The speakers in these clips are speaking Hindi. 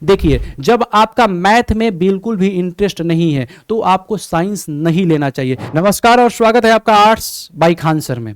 देखिए, जब आपका मैथ में बिल्कुल भी इंटरेस्ट नहीं है तो आपको साइंस नहीं लेना चाहिए। नमस्कार और स्वागत है आपका आर्ट्स बाय खान सर में,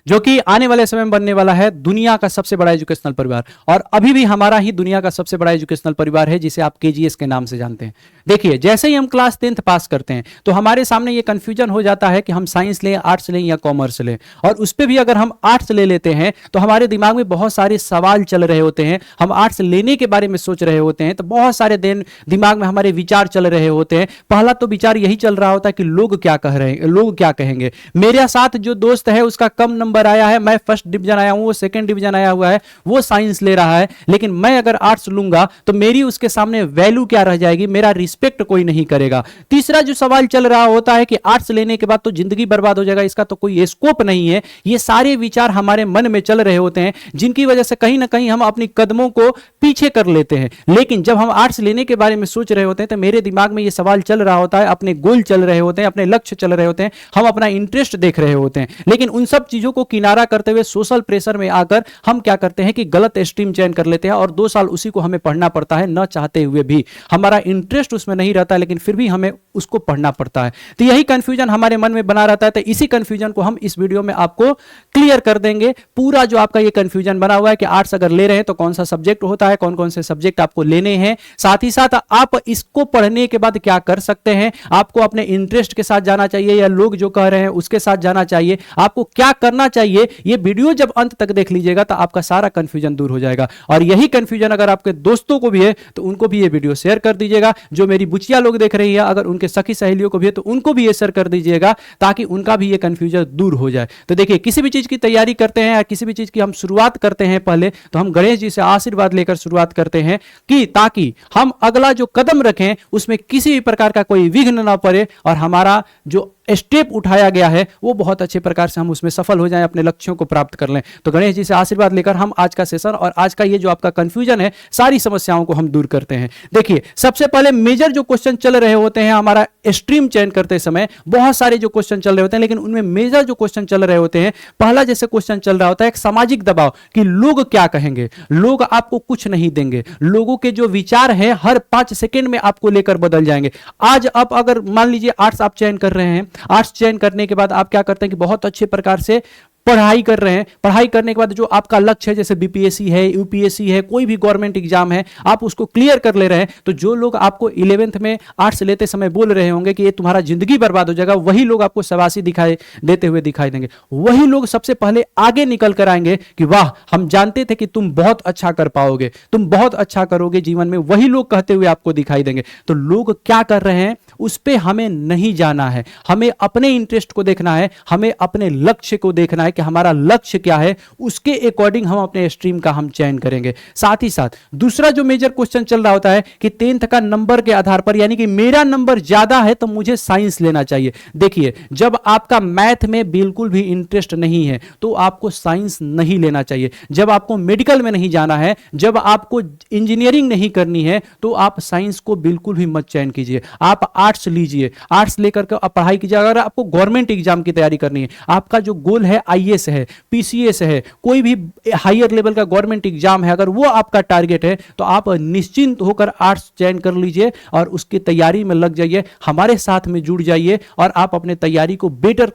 जो कि आने वाले समय में बनने वाला है दुनिया का सबसे बड़ा एजुकेशनल परिवार। और अभी भी हमारा ही दुनिया का सबसे बड़ा एजुकेशनल परिवार है, जिसे आप केजीएस के नाम से जानते हैं। देखिए, जैसे ही हम क्लास 10th पास करते हैं तो हमारे सामने ये कंफ्यूजन हो जाता है कि हम साइंस लें, आर्ट्स लें या कॉमर्स लें। और उस पर भी अगर हम आर्ट्स ले लेते हैं तो हमारे दिमाग में बहुत सारे सवाल चल रहे होते हैं। हम आर्ट्स लेने के बारे में सोच रहे होते हैं तो बहुत सारे दिन दिमाग में हमारे विचार चल रहे होते हैं। पहला तो विचार यही चल रहा होता है कि लोग क्या कह रहे हैं, लोग क्या कहेंगे। मेरे साथ जो दोस्त है उसका कम नंबर आया है, मैं फर्स्ट डिवीजन आया हूं, वो सेकंड डिवीजन आया हुआ है, वो साइंस ले रहा है, लेकिन मैं अगर आर्ट्स लूंगा तो मेरी उसके सामने वैल्यू क्या रह जाएगी, मेरा रिस्पेक्ट कोई नहीं करेगा। तीसरा जो सवाल चल रहा होता है कि आर्ट्स लेने के बाद तो जिंदगी बर्बाद हो जाएगा, इसका तो कोई स्कोप नहीं है। ये सारे विचार हमारे मन में चल रहे होते हैं, जिनकी वजह से कहीं ना कहीं हम अपनी कदमों को पीछे कर लेते हैं। लेकिन जब हम आर्ट्स लेने के बारे में सोच रहे होते हैं तो मेरे दिमाग में ये सवाल चल रहा होता है, अपने गोल चल रहे होते हैं, अपने लक्ष्य चल रहे होते हैं, हम अपना इंटरेस्ट देख रहे होते हैं। लेकिन उन सब चीजों को किनारा करते हुए सोशल प्रेशर में आकर हम क्या करते हैं कि गलत स्ट्रीम चयन कर लेते हैं और 2 साल उसी को हमें पढ़ना पड़ता है, न चाहते हुए भी। हमारा इंटरेस्ट उसमें नहीं रहता लेकिन फिर भी हमें उसको पढ़ना पड़ता है। तो यही कंफ्यूजन हमारे मन में बना रहता है। तो इसी कंफ्यूजन को हम इस वीडियो में आपको क्लियर कर देंगे। पूरा जो आपका ये कंफ्यूजन बना हुआ है कि आर्ट्स अगर ले रहे हैं तो कौन सा सब्जेक्ट होता है, कौन कौन से सब्जेक्ट आपको लेने हैं, साथ ही साथ आप इसको पढ़ने के बाद क्या कर सकते हैं, आपको अपने इंटरेस्ट के साथ जाना चाहिए या लोग जो कह रहे हैं उसके साथ जाना चाहिए, आपको क्या करना चाहिए। ये वीडियो जब अंत तक देख लीजिएगा तो आपका सारा कंफ्यूजन दूर हो जाएगा। और यही कंफ्यूजन अगर आपके दोस्तों को भी है तो उनको भी ये वीडियो शेयर कर दीजिएगा। जो मेरी बुचिया लोग देख रही है अगर उनके सखी सहेलियों को भी है तो उनको भी ये शेयर कर दीजिएगा, ताकि उनका भी ये कंफ्यूजन दूर हो जाए। तो देखिए, किसी भी चीज की तैयारी करते हैं या किसी भी चीज की हम शुरुआत करते हैं पहले तो हम गणेश जी से आशीर्वाद लेकर शुरुआत करते हैं कि ताकि हम अगला जो कदम रखें उसमें किसी भी प्रकार का कोई विघ्न ना पड़े और हमारा जो स्टेप उठाया गया है वो बहुत अच्छे प्रकार से हम उसमें सफल हो जाएं, अपने लक्ष्यों को प्राप्त कर लें। तो गणेश जी से आशीर्वाद लेकर हम आज का सेशन और आज का ये जो आपका कंफ्यूजन है, सारी समस्याओं को हम दूर करते हैं। देखिए, सबसे पहले मेजर जो क्वेश्चन चल रहे होते हैं हमारा स्ट्रीम चयन करते समय, बहुत सारे जो क्वेश्चन चल रहे होते हैं लेकिन उनमें मेजर जो क्वेश्चन चल रहे होते हैं, पहला जैसे क्वेश्चन चल रहा होता है एक सामाजिक दबाव कि लोग क्या कहेंगे। लोग आपको कुछ नहीं देंगे, लोगों के जो विचार है हर 5 सेकेंड में आपको लेकर बदल जाएंगे। आज आप अगर मान लीजिए आर्ट्स आप चयन कर रहे हैं, आर्ट्स चयन करने के बाद आप क्या करते हैं कि बहुत अच्छे प्रकार से पढ़ाई कर रहे हैं। पढ़ाई करने के बाद जो आपका लक्ष्य है, जैसे बीपीएससी है, यूपीएससी है, कोई भी गवर्नमेंट एग्जाम है, आप उसको क्लियर कर ले रहे हैं। तो जो लोग आपको 11th में आर्ट्स लेते समय बोल रहे होंगे कि ये तुम्हारा जिंदगी बर्बाद हो जाएगा, वही लोग आपको शाबाशी दिखाई देते हुए दिखाई देंगे। वही लोग सबसे पहले आगे निकल कर आएंगे कि वाह, हम जानते थे कि तुम बहुत अच्छा कर पाओगे, तुम बहुत अच्छा करोगे जीवन में। वही लोग कहते हुए आपको दिखाई देंगे। तो लोग क्या कर रहे हैं उस पर हमें नहीं जाना है, हमें अपने इंटरेस्ट को देखना है, हमें अपने लक्ष्य को देखना है कि हमारा लक्ष्य क्या है, उसके अकॉर्डिंग हम अपने स्ट्रीम का हम चयन करेंगे। साथ ही साथ दूसरा जो मेजर क्वेश्चन चल रहा होता है कि 10th का नंबर के आधार पर, यानी कि मेरा नंबर ज्यादा है तो मुझे साइंस लेना चाहिए। देखिए, जब आपका मैथ में बिल्कुल भी इंटरेस्ट नहीं है तो आपको साइंस नहीं लेना चाहिए। जब आपको मेडिकल में नहीं जाना है, जब आपको इंजीनियरिंग नहीं करनी है तो आप साइंस को बिल्कुल भी मत चयन कीजिए। आप आर्ट्स लीजिए, आर्ट्स लेकर के आप पढ़ाई कीजिए। अगर आपको गवर्नमेंट एग्जाम की तैयारी करनी है, आपका जो गोल है आईएएस है, पीसीएस है, कोई भी हायर लेवल का गवर्नमेंट एग्जाम है, अगर वो आपका टारगेट है तो आप निश्चिंत होकर आर्ट्स चयन कर लीजिए और उसकी तैयारी में लग जाइए। हमारे साथ में जुड़ जाइए और आप अपने तैयारी को बेटर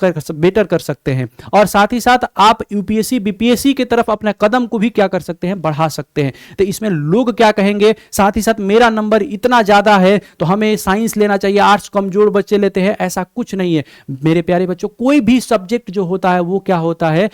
कर सकते हैं। और साथ ही साथ आप यूपीएससी बीपीएससी की तरफ अपने कदम को भी क्या कर सकते हैं, बढ़ा सकते हैं। तो इसमें लोग क्या कहेंगे, साथ ही साथ मेरा नंबर इतना ज्यादा है तो हमें साइंस लेना चाहिए, आर्ट्स कमजोर बच्चे लेते हैं, ऐसा कुछ नहीं है मेरे प्यारे बच्चों। कोई भी सब्जेक्ट जो होता है वो क्या होता है,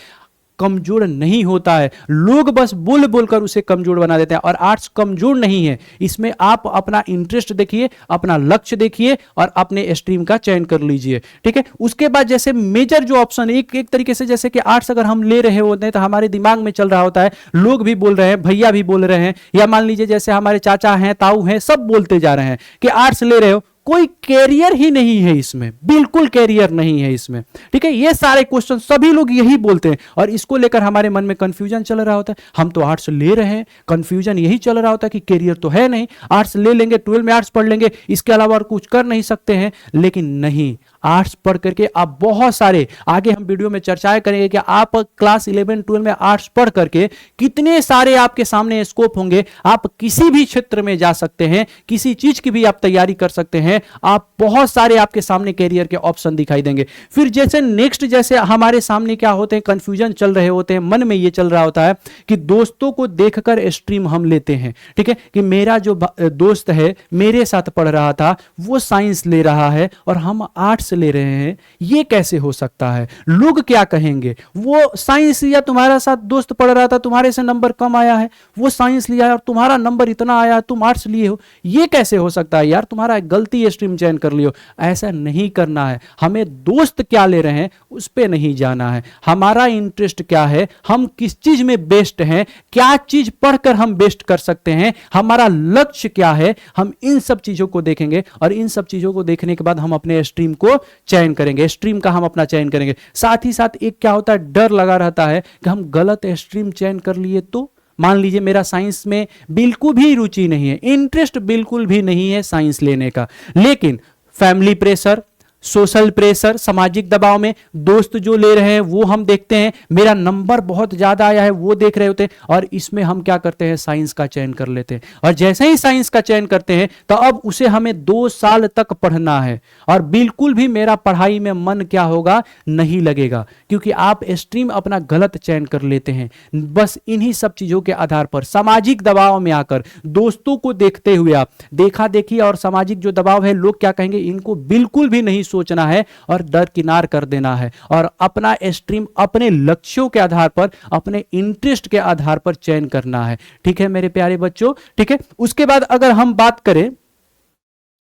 कमजोर नहीं होता है। लोग बस बोल बोलकर उसे कमजोर बना देते हैं और आर्ट्स कमजोर नहीं है। इसमें आप अपना इंटरेस्ट देखिए, अपना लक्ष्य देखिए और अपने स्ट्रीम का चयन कर लीजिए, ठीक है। उसके बाद जैसे मेजर जो ऑप्शन एक तरीके से, जैसे कि आर्ट्स अगर हम ले रहे होते हैं तो हमारे दिमाग में चल रहा होता है, लोग भी बोल रहे हैं, भैया भी बोल रहे हैं, या मान लीजिए जैसे हमारे चाचा हैं, ताऊ हैं, सब बोलते जा रहे हैं कि आर्ट्स ले रहे हो, कोई कैरियर ही नहीं है इसमें, बिल्कुल कैरियर नहीं है इसमें, ठीक है। ये सारे क्वेश्चन सभी लोग यही बोलते हैं और इसको लेकर हमारे मन में कंफ्यूजन चल रहा होता है। हम तो आर्ट्स ले रहे हैं, कंफ्यूजन यही चल रहा होता है कि कैरियर तो है नहीं, आर्ट्स ले लेंगे, 12 में आर्ट्स पढ़ लेंगे, इसके अलावा और कुछ कर नहीं सकते हैं। लेकिन नहीं, आर्ट्स पढ़ करके आप बहुत सारे, आगे हम वीडियो में चर्चाएं करेंगे कि आप क्लास 11 12 में आर्ट्स पढ़ करके कितने सारे आपके सामने स्कोप होंगे। आप किसी भी क्षेत्र में जा सकते हैं, किसी चीज की भी आप तैयारी कर सकते हैं, आप बहुत सारे आपके सामने कैरियर के ऑप्शन दिखाई देंगे। फिर जैसे नेक्स्ट, जैसे हमारे सामने क्या होते हैं, कंफ्यूजन चल रहे होते हैं, मन में ये चल रहा होता है कि दोस्तों को देखकर स्ट्रीम हम लेते हैं, ठीक है, कि मेरा जो दोस्त है मेरे साथ पढ़ रहा था वो साइंस ले रहा है और हम आर्ट्स ले रहे हैं, ये कैसे हो सकता है, लोग क्या कहेंगे, वो साइंस या तुम्हारा साथ दोस्त पढ़ रहा था, तुम्हारे से नंबर कम आया है, वो साइंस लिया है और तुम्हारा नंबर इतना आया, तुम आर्ट्स लिए हो, ये कैसे हो सकता है यार, तुम्हारा गलती स्ट्रीम चयन कर लियो। ऐसा नहीं करना है, हमें दोस्त क्या ले रहे हैं उस पे नहीं जाना है, हमारा इंटरेस्ट क्या है, हम किस चीज में बेस्ट हैं, क्या चीज पढ़कर हम बेस्ट कर सकते हैं, हमारा लक्ष्य क्या है, हम इन सब चीजों को देखेंगे और इन सब चीजों को देखने के बाद हम अपने स्ट्रीम को चयन करेंगे, स्ट्रीम का हम अपना चयन करेंगे। साथ ही साथ एक क्या होता है, डर लगा रहता है कि हम गलत स्ट्रीम चयन कर लिए तो, मान लीजिए मेरा साइंस में बिल्कुल भी रुचि नहीं है, इंटरेस्ट बिल्कुल भी नहीं है साइंस लेने का, लेकिन फैमिली प्रेशर, सोशल प्रेशर, सामाजिक दबाव में दोस्त जो ले रहे हैं वो हम देखते हैं, मेरा नंबर बहुत ज्यादा आया है वो देख रहे होते हैं, और इसमें हम क्या करते हैं, साइंस का चयन कर लेते हैं। और जैसे ही साइंस का चयन करते हैं तो अब उसे हमें 2 साल तक पढ़ना है और बिल्कुल भी मेरा पढ़ाई में मन क्या होगा, नहीं लगेगा, क्योंकि आप स्ट्रीम अपना गलत चयन कर लेते हैं। बस इन्हीं सब चीजों के आधार पर, सामाजिक दबाव में आकर, दोस्तों को देखते हुए, आप देखा देखी और सामाजिक जो दबाव है, लोग क्या कहेंगे, इनको बिल्कुल भी नहीं सोचना है और दरकिनार कर देना है और अपना स्ट्रीम अपने लक्ष्यों के आधार पर, अपने इंटरेस्ट के आधार पर चयन करना है। ठीक है मेरे प्यारे बच्चों, ठीक है। उसके बाद अगर हम बात करें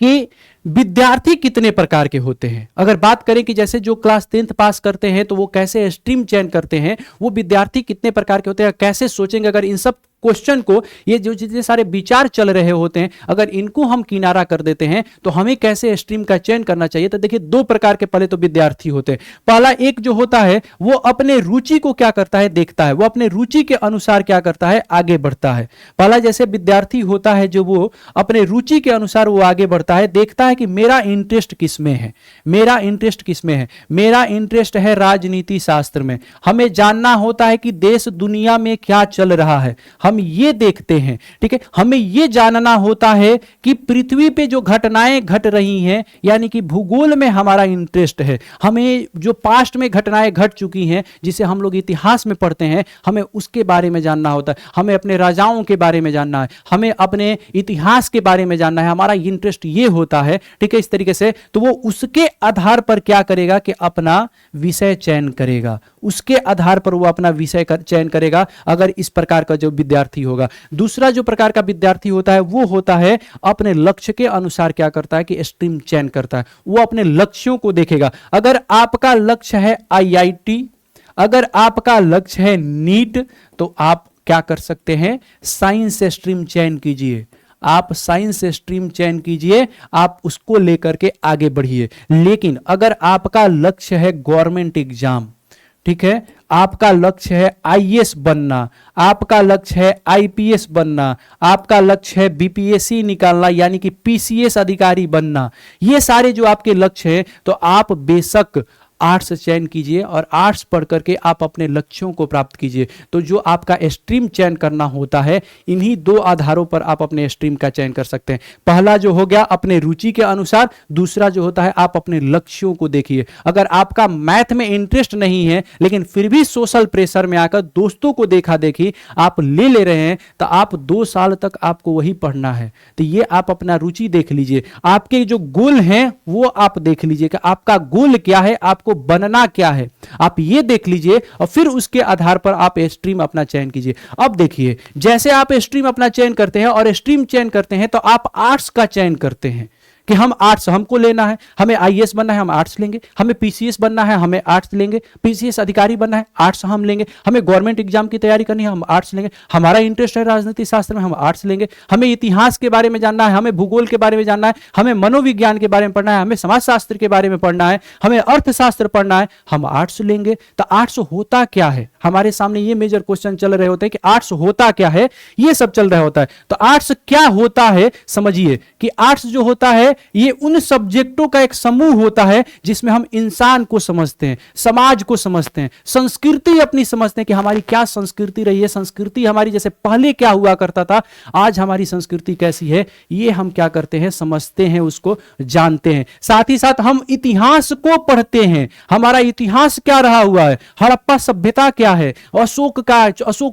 कि विद्यार्थी कितने प्रकार के होते हैं, अगर बात करें कि जैसे जो क्लास 10th पास करते हैं तो वो कैसे स्ट्रीम चयन करते हैं, वो विद्यार्थी कितने प्रकार के होते हैं, कैसे सोचेंगे, अगर इन सब क्वेश्चन को, ये जो जितने सारे विचार चल रहे होते हैं, अगर इनको हम किनारा कर देते हैं तो हमें कैसे स्ट्रीम का चयन करना चाहिए। तो देखिए 2 प्रकार के पहले तो विद्यार्थी होते हैं। पहला एक जो होता है वो अपने रुचि को क्या करता है, देखता है, वो अपने रुचि के अनुसार क्या करता है, आगे बढ़ता है। पहला जैसे विद्यार्थी होता है जो वो अपने रुचि के अनुसार वो आगे बढ़ता है, देखता है कि मेरा इंटरेस्ट किस में है, मेरा इंटरेस्ट किस में है, मेरा इंटरेस्ट है राजनीति शास्त्र में, हमें जानना होता है कि देश दुनिया में क्या चल रहा है, हम ये देखते हैं, ठीक है। हमें ये जानना होता है कि पृथ्वी पे जो घटनाएं घट रही हैं, यानी कि भूगोल में हमारा इंटरेस्ट है, हमें जो पास्ट में घटनाएं घट चुकी हैं जिसे हम लोग इतिहास में पढ़ते हैं, हमें उसके बारे में जानना होता है, हमें अपने राजाओं के बारे में जानना है, हमें अपने इतिहास के बारे में जानना है, हमारा इंटरेस्ट ये होता है, ठीक है। इस तरीके से तो वो उसके आधार पर क्या करेगा कि अपना विषय चयन करेगा, उसके आधार पर वो अपना विषय चयन करेगा, अगर इस प्रकार का जो विद्यार्थी होगा। दूसरा जो प्रकार का विद्यार्थी होता है वो होता है अपने लक्ष्य के अनुसार क्या करता है कि स्ट्रीम चयन करता है, वो अपने लक्ष्यों को देखेगा। अगर आपका लक्ष्य है IIT, अगर आपका लक्ष्य है नीट, तो आप क्या कर सकते हैं, साइंस स्ट्रीम चयन कीजिए, आप साइंस स्ट्रीम चयन कीजिए, आप उसको लेकर के आगे बढ़िए। लेकिन अगर आपका लक्ष्य है गवर्नमेंट एग्जाम, ठीक है, आपका लक्ष्य है IAS बनना, आपका लक्ष्य है IPS बनना, आपका लक्ष्य है BPSC निकालना यानी कि PCS अधिकारी बनना, ये सारे जो आपके लक्ष्य हैं, तो आप बेशक आर्ट्स चयन कीजिए और आर्ट्स पढ़ करके आप अपने लक्ष्यों को प्राप्त कीजिए। तो जो आपका स्ट्रीम चयन करना होता है, इन्हीं 2 आधारों पर आप अपने स्ट्रीम का चयन कर सकते हैं। पहला जो हो गया अपने रुचि के अनुसार, दूसरा जो होता है आप अपने लक्ष्यों को देखिए। अगर आपका मैथ में इंटरेस्ट नहीं है लेकिन फिर भी सोशल प्रेशर में आकर दोस्तों को देखा देखी आप ले रहे हैं, तो आप 2 साल तक आपको वही पढ़ना है। तो ये आप अपना रुचि देख लीजिए, आपके जो गोल हैं वो आप देख लीजिए कि आपका गोल क्या है, आपको बनना क्या है, आप ये देख लीजिए और फिर उसके आधार पर आप स्ट्रीम अपना चयन कीजिए। अब देखिए, जैसे आप स्ट्रीम अपना चयन करते हैं और स्ट्रीम चयन करते हैं तो आप आर्ट्स का चयन करते हैं कि हम आर्ट्स हमको लेना है, हमें IAS बनना है हम आर्ट्स लेंगे, हमें PCS बनना है हमें आर्ट्स लेंगे, PCS अधिकारी बनना है आर्ट्स हम लेंगे, हमें गवर्नमेंट एग्जाम की तैयारी करनी है हम आर्ट्स लेंगे, हमारा इंटरेस्ट है राजनीति शास्त्र में हम आर्ट्स लेंगे, हमें इतिहास के बारे में जानना है, हमें भूगोल के बारे में जानना है, हमें मनोविज्ञान के बारे में पढ़ना है, हमें समाजशास्त्र के बारे में पढ़ना है, हमें अर्थशास्त्र पढ़ना है, हम आर्ट्स लेंगे। तो आर्ट्स होता क्या है, हमारे सामने ये मेजर क्वेश्चन चल रहे होते हैं कि आर्ट्स होता क्या है, ये सब चल रहा होता है। तो आर्ट्स क्या होता है समझिए कि आर्ट्स जो होता है ये उन सब्जेक्टों का एक समूह होता है जिसमें हम इंसान को समझते हैं, समाज को समझते हैं, संस्कृति अपनी समझते हैं कि हमारी क्या संस्कृति रही है, संस्कृति हमारी जैसे पहले क्या हुआ करता था, आज हमारी संस्कृति कैसी है, ये हम क्या करते हैं, समझते हैं, उसको जानते हैं। साथ ही साथ हम इतिहास को पढ़ते हैं, हमारा इतिहास क्या रहा हुआ है, हड़प्पा सभ्यता क्या है, अशोक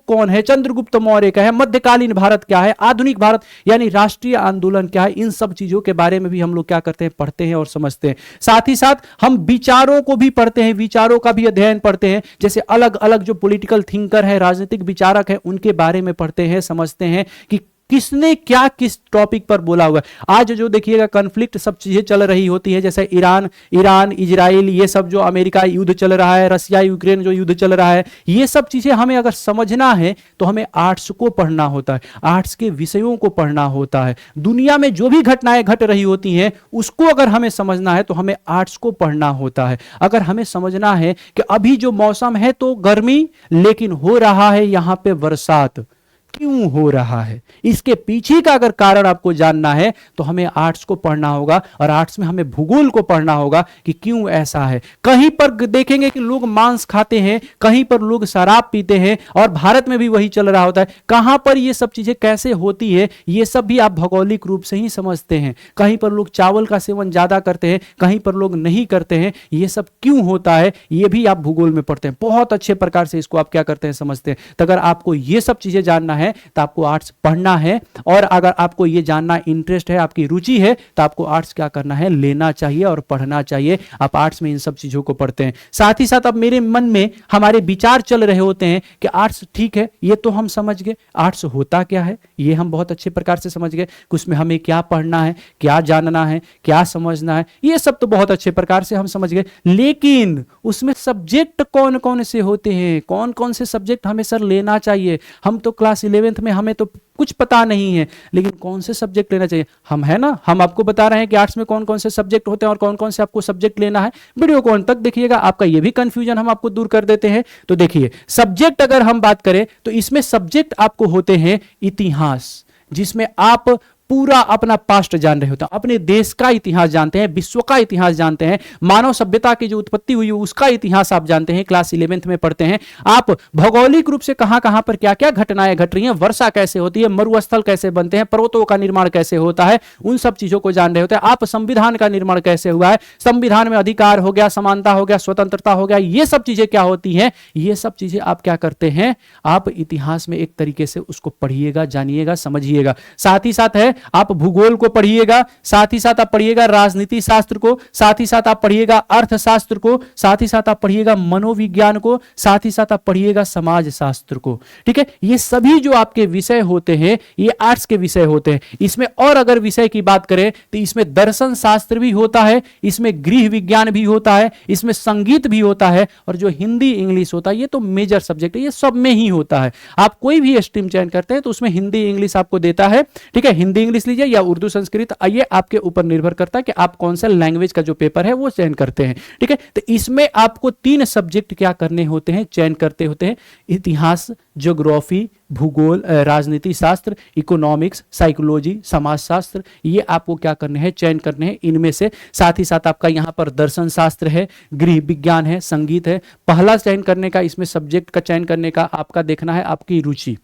कौन है, चंद्रगुप्त मौर्य क्या है, मध्यकालीन भारत क्या है, आधुनिक भारत यानी राष्ट्रीय आंदोलन क्या है, इन सब चीजों के बारे में भी हम लोग क्या करते हैं, पढ़ते हैं और समझते हैं। साथ ही साथ हम विचारों को भी पढ़ते हैं, विचारों का भी अध्ययन पढ़ते हैं, जैसे अलग अलग जो पॉलिटिकल थिंकर है, राजनीतिक विचारक है, उनके बारे में पढ़ते हैं, समझते हैं कि किसने क्या किस टॉपिक पर बोला हुआ है। आज जो देखिएगा कॉन्फ्लिक्ट सब चीजें चल रही होती है, जैसे ईरान इजराइल, ये सब जो अमेरिका युद्ध चल रहा है, रसिया यूक्रेन जो युद्ध चल रहा है, ये सब चीजें हमें अगर समझना है तो हमें आर्ट्स को पढ़ना होता है, आर्ट्स के विषयों को पढ़ना होता है। दुनिया में जो भी घटनाएं घट रही होती हैं उसको अगर हमें समझना है तो हमें आर्ट्स को पढ़ना होता है। अगर हमें समझना है कि अभी जो मौसम है तो गर्मी, लेकिन हो रहा है यहां पे बरसात, क्यों हो रहा है, इसके पीछे का अगर कारण आपको जानना है तो हमें आर्ट्स को पढ़ना होगा, और आर्ट्स में हमें भूगोल को पढ़ना होगा कि क्यों ऐसा है। कहीं पर देखेंगे कि लोग मांस खाते हैं, कहीं पर लोग शराब पीते हैं, और भारत में भी वही चल रहा होता है। कहां पर ये सब चीजें कैसे होती है, ये सब भी आप भौगोलिक रूप से ही समझते हैं। कहीं पर लोग चावल का सेवन ज्यादा करते हैं, कहीं पर लोग नहीं करते हैं, ये सब क्यों होता है, ये भी आप भूगोल में पढ़ते हैं। बहुत अच्छे प्रकार से इसको आप क्या करते हैं, समझते हैं। तो अगर आपको ये सब चीजें जानना है तो आपको आर्ट्स पढ़ना है, और अगर आपको यह जानना इंटरेस्ट है, आपकी रुचि है, तो आपको आर्ट्स क्या करना है, लेना चाहिए और पढ़ना चाहिए। आप आर्ट्स में इन सब चीजों को पढ़ते हैं। साथ ही साथ अब मेरे मन में हमारे विचार चल रहे होते हैं कि आर्ट्स ठीक है, ये तो हम समझ गए, आर्ट्स होता क्या है ये हम बहुत अच्छे प्रकार से समझ गए, उसमें हमें क्या पढ़ना है, क्या जानना है, क्या समझना है, ये सब तो बहुत अच्छे प्रकार से हम समझ गए। लेकिन उसमें सब्जेक्ट कौन कौन से होते हैं, कौन कौन से सब्जेक्ट हमें सर लेना चाहिए। हम तो क्लास 11th में हमें तो कुछ पता नहीं है, लेकिन कौन से सब्जेक्ट लेना चाहिए, हम है ना, हम आपको बता रहे हैं कि आर्ट्स में कौन कौन से सब्जेक्ट होते हैं और कौन कौन से आपको सब्जेक्ट लेना है। वीडियो को अंत तक देखिएगा, आपका ये भी कंफ्यूजन हम आपको दूर कर देते हैं। तो देखिए, सब्जेक्ट अगर हम बात करें तो इसमें सब्जेक्ट आपको होते हैं इतिहास, जिसमें आप पूरा अपना पास्ट जान रहे होते हैं, अपने देश का इतिहास जानते हैं, विश्व का इतिहास जानते हैं, मानव सभ्यता की जो उत्पत्ति हुई उसका इतिहास आप जानते हैं, क्लास 11th में पढ़ते हैं। आप भौगोलिक रूप से कहां कहां पर क्या क्या घटनाएं घट रही हैं, वर्षा कैसे होती है, मरुस्थल कैसे बनते हैं, पर्वतों का निर्माण कैसे होता है, उन सब चीजों को जान रहे होते हैं। आप संविधान का निर्माण कैसे हुआ है, संविधान में अधिकार हो गया, समानता हो गया, स्वतंत्रता हो गया, ये सब चीजें क्या होती हैं, ये सब चीजें आप क्या करते हैं, आप इतिहास में एक तरीके से उसको पढ़िएगा, जानिएगा, समझिएगा। साथ ही साथ है आप भूगोल को पढ़िएगा, साथ ही साथ आप पढ़िएगा राजनीति शास्त्र को, साथ ही साथ आप पढ़िएगा अर्थशास्त्र को, साथ ही साथ आप पढ़िएगा मनोविज्ञान को, साथ ही साथ आप पढ़िएगा समाज शास्त्र को। ठीक है, ये सभी जो आपके विषय होते हैं ये आर्ट्स के विषय होते हैं। इसमें और अगर विषय की बात करें तो इसमें दर्शन शास्त्र भी होता है, इसमें गृह विज्ञान भी होता है, इसमें संगीत भी होता है, और जो हिंदी इंग्लिश होता है ये तो मेजर सब्जेक्ट है, ये सब में ही होता है। आप कोई भी स्ट्रीम चयन करते हैं तो उसमें हिंदी इंग्लिश आपको देता है। ठीक है, हिंदी इंग्लिश लीजिए या उर्दू संस्कृत, आइए आपके ऊपर निर्भर करता है कि आप कौन सा लैंग्वेज का जो पेपर है वो चयन करते हैं। ठीक है, तो इसमें आपको 3 सब्जेक्ट क्या करने होते हैं, चयन करते होते हैं, इतिहास, ज्योग्राफी, भूगोल, राजनीति शास्त्र, इकोनॉमिक्स, साइकोलॉजी, समाजशास्त्र, ये आपको क्या करने हैं, चयन करने हैं इनमें से। साथ ही साथ आपका यहां पर दर्शन शास्त्र है, गृह विज्ञान है, संगीत है। पहला चयन करने का, इसमें सब्जेक्ट का चयन करने का आपका देखना है आपकी रुचि,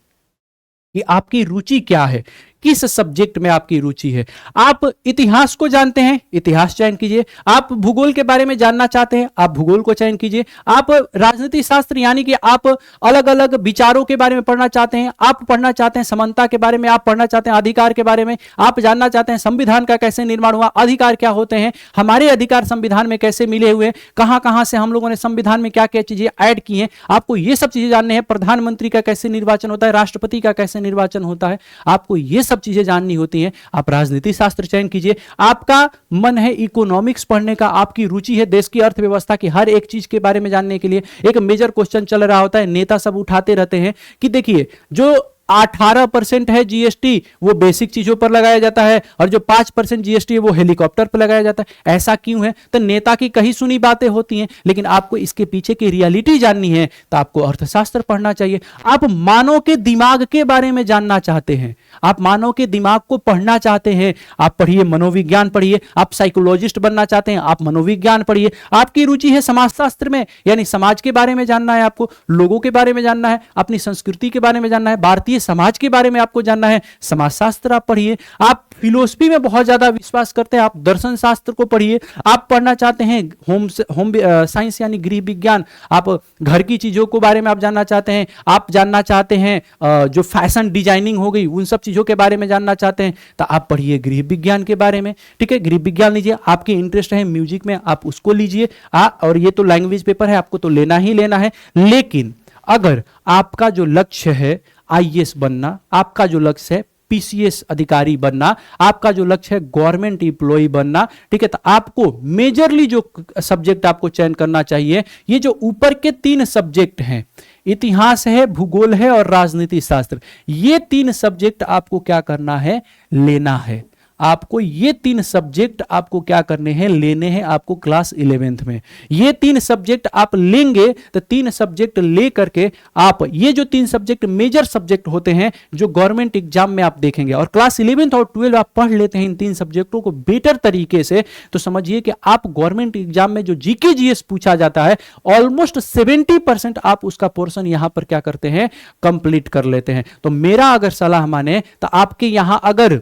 कि आपकी रुचि क्या है, किस सब्जेक्ट में आपकी रुचि है। आप इतिहास को जानते हैं, इतिहास चयन कीजिए। आप भूगोल के बारे में जानना चाहते हैं, आप भूगोल को चयन कीजिए। आप राजनीति शास्त्र यानी कि आप अलग अलग विचारों के बारे में पढ़ना चाहते हैं, आप पढ़ना चाहते हैं समानता के बारे में, आप पढ़ना चाहते हैं अधिकार के बारे में, आप जानना चाहते हैं संविधान का कैसे निर्माण हुआ, अधिकार क्या होते हैं, हमारे अधिकार संविधान में कैसे मिले हुए, कहां कहां से हम लोगों ने संविधान में क्या क्या चीजें ऐड की हैं, आपको ये सब चीजें जानने हैं। प्रधानमंत्री का कैसे निर्वाचन होता है, राष्ट्रपति का कैसे निर्वाचन होता है, आपको ये सब चीजें जाननी होती हैं। आप राजनीति शास्त्र चयन कीजिए। आपका मन है इकोनॉमिक्स पढ़ने का, आपकी रुचि है देश की अर्थव्यवस्था की हर एक चीज के बारे में जानने के लिए। एक मेजर क्वेश्चन चल रहा होता है, नेता सब उठाते रहते हैं कि देखिए जो 18% है जीएसटी वो बेसिक चीजों पर लगाया जाता है, और जो 5% जीएसटी है वो हेलीकॉप्टर पर लगाया जाता है। ऐसा क्यों है? तो नेता की कही सुनी बातें होती हैं, लेकिन आपको इसके पीछे की रियलिटी जाननी है तो आपको अर्थशास्त्र पढ़ना चाहिए। आप मानव के दिमाग के बारे में जानना चाहते हैं, आप मानव के दिमाग को पढ़ना चाहते हैं, आप पढ़िए मनोविज्ञान पढ़िए। आप साइकोलॉजिस्ट बनना चाहते हैं, आप मनोविज्ञान पढ़िए। आपकी रुचि है समाजशास्त्र में, यानी समाज के बारे में जानना है, आपको लोगों के बारे में जानना है, अपनी संस्कृति के बारे में जानना है, भारतीय समाज के बारे में आपको जानना है, समाजशास्त्र आप पढ़िए। आप फिलोसफी में बहुत ज्यादा विश्वास करते हैं, आप दर्शन शास्त्र को पढ़िए। आप पढ़ना चाहते हैं होम साइंस यानी गृह विज्ञान, आप घर की चीजों के बारे में आप जानना चाहते हैं, आप जानना चाहते हैं जो फैशन डिजाइनिंग हो गई उन सब चीजों के बारे में जानना चाहते हैं, तो आप पढ़िए गृह विज्ञान के बारे में। ठीक है, गृह विज्ञान लीजिए। आपकी इंटरेस्ट है म्यूजिक में, आप उसको लीजिए। और ये तो लैंग्वेज पेपर है, आपको तो लेना ही लेना है। लेकिन अगर आपका जो लक्ष्य है आईएएस बनना, आपका जो लक्ष्य है पीसीएस अधिकारी बनना, आपका जो लक्ष्य है गवर्नमेंट एम्प्लॉय बनना, ठीक है, तो आपको मेजरली जो सब्जेक्ट आपको चयन करना चाहिए, ये जो ऊपर के 3 सब्जेक्ट हैं, इतिहास है, भूगोल है और राजनीति शास्त्र, ये 3 सब्जेक्ट आपको क्या करना है? लेना है। आपको ये 3 सब्जेक्ट आपको क्या करने हैं? लेने हैं आपको क्लास 11th में। ये 3 सब्जेक्ट आप लेंगे तो 3 सब्जेक्ट ले करके आप, ये जो 3 सब्जेक्ट मेजर सब्जेक्ट होते हैं जो गवर्नमेंट एग्जाम में आप देखेंगे, और क्लास 11th और 12 आप पढ़ लेते हैं इन 3 सब्जेक्टों को बेटर तरीके से, तो समझिए कि आप गवर्नमेंट एग्जाम में जो जीके जीएस पूछा जाता है ऑलमोस्ट 70% आप उसका पोर्शन यहां पर क्या करते हैं? कंप्लीट कर लेते हैं। तो मेरा अगर सलाह माने तो आपके यहां अगर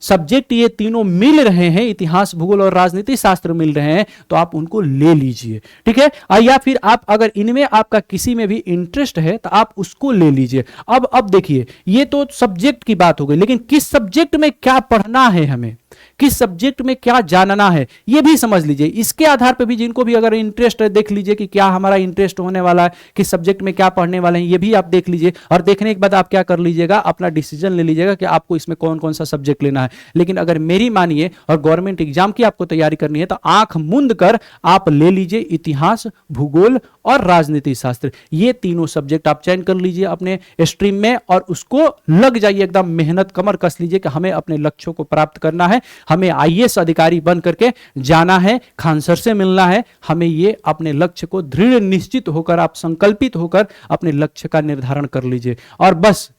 सब्जेक्ट ये तीनों मिल रहे हैं, इतिहास, भूगोल और राजनीति शास्त्र मिल रहे हैं, तो आप उनको ले लीजिए। ठीक है, या फिर आप अगर इनमें आपका किसी में भी इंटरेस्ट है तो आप उसको ले लीजिए। अब देखिए, ये तो सब्जेक्ट की बात हो गई, लेकिन किस सब्जेक्ट में क्या पढ़ना है, हमें किस सब्जेक्ट में क्या जानना है, ये भी समझ लीजिए। इसके आधार पर भी जिनको भी अगर इंटरेस्ट है, देख लीजिए कि क्या हमारा इंटरेस्ट होने वाला है, किस सब्जेक्ट में क्या पढ़ने वाले हैं, ये भी आप देख लीजिए। और देखने के बाद आप क्या कर लीजिएगा? अपना डिसीजन ले लीजिएगा कि आपको इसमें कौन कौन सा सब्जेक्ट लेना है। लेकिन अगर मेरी मानिए और गवर्नमेंट एग्जाम की आपको तैयारी करनी है तो आंख मूंद कर आप ले लीजिए इतिहास, भूगोल और राजनीति शास्त्र। ये तीनों सब्जेक्ट आप चयन कर लीजिए अपने स्ट्रीम में और उसको लग जाइए, एकदम मेहनत कमर कस लीजिए कि हमें अपने लक्ष्यों को प्राप्त करना है, हमें आईएएस अधिकारी बन करके जाना है, खान सर से मिलना है। हमें ये अपने लक्ष्य को दृढ़ निश्चित होकर, आप संकल्पित होकर अपने लक्ष्य का निर्धारण कर लीजिए और बस